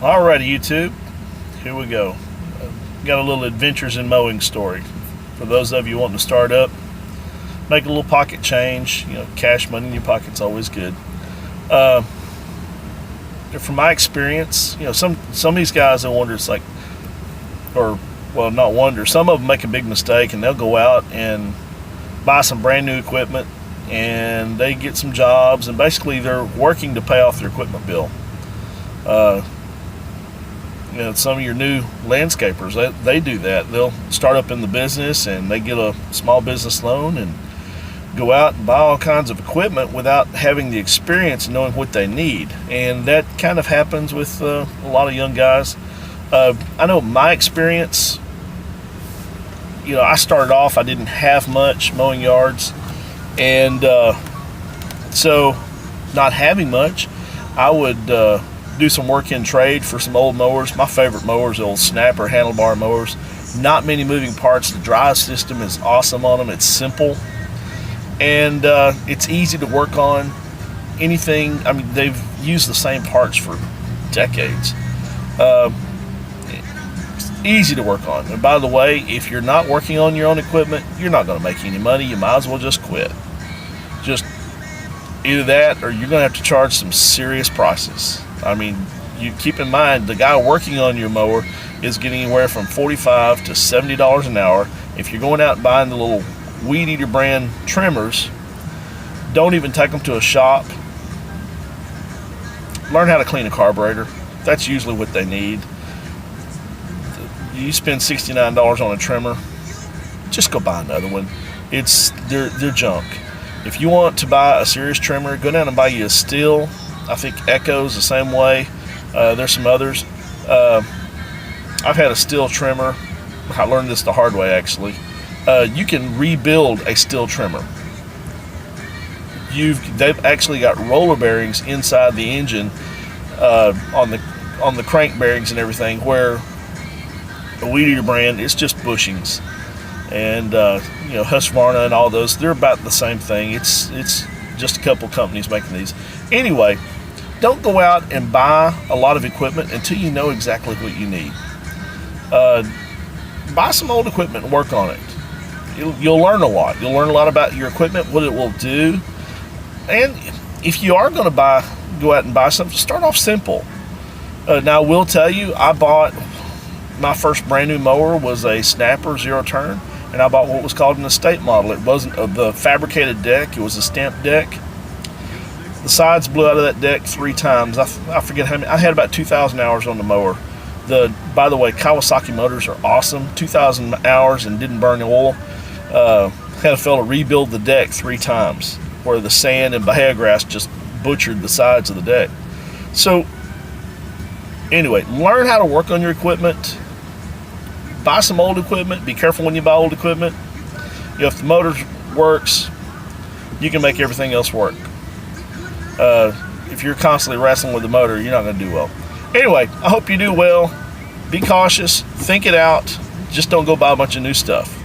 Alrighty, YouTube, here we go. Got a little adventures in mowing story. For those of you wanting to start up, make a little pocket change. Cash money in your pocket's always good. From my experience, some of these guys, I wonder, it's like, or well, not wonder. Some of them make a big mistake, and they'll go out and buy some brand new equipment, and they get some jobs, and basically they're working to pay off their equipment bill. Some of your new landscapers, they do that. They'll start up in the business and they get a small business loan and go out and buy all kinds of equipment without having the experience and knowing what they need. And that kind of happens with a lot of young guys. I know my experience, I started off, I didn't have much mowing yards. And so not having much, I would do some work in trade for some old mowers. My favorite mowers, the old snapper handlebar mowers. Not many moving parts. The drive system is awesome on them. It's simple, and it's easy to work on. Anything, they've used the same parts for decades. It's easy to work on. And by the way, if you're not working on your own equipment, you're not going to make any money. You might as well just quit. Just either that, or you're going to have to charge some serious prices. You keep in mind, the guy working on your mower is getting anywhere from $45 to $70 an hour. If you're going out and buying the little Weed Eater brand trimmers, don't even take them to a shop. Learn how to clean a carburetor. That's usually what they need. You spend $69 on a trimmer, just go buy another one. They're junk. If you want to buy a serious trimmer, go down and buy you a Stihl. I think Echo's the same way. There's some others. I've had a Stihl trimmer. I learned this the hard way, actually. You can rebuild a Stihl trimmer. They've actually got roller bearings inside the engine, on the crank bearings and everything, where the Weed Eater brand, it's just bushings. And Husqvarna and all those, they're about the same thing. It's just a couple companies making these. Anyway, don't go out and buy a lot of equipment until you know exactly what you need. Buy some old equipment and work on it. You'll learn a lot. You'll learn a lot about your equipment, what it will do. And if you are going to go out and buy something, start off simple. Now, I will tell you, I bought my first brand new mower was a Snapper zero turn, and I bought what was called an estate model. It wasn't the fabricated deck, it was a stamped deck. The sides blew out of that deck 3 times. I forget how many. I had about 2,000 hours on the mower. By the way, Kawasaki motors are awesome. 2,000 hours and didn't burn oil. Had a fella rebuild the deck 3 times where the sand and Bahia grass just butchered the sides of the deck. So anyway, learn how to work on your equipment. Buy some old equipment. Be careful when you buy old equipment. If the motor works, you can make everything else work. If you're constantly wrestling with the motor, you're not going to do well. Anyway, I hope you do well. Be cautious. Think it out. Just don't go buy a bunch of new stuff.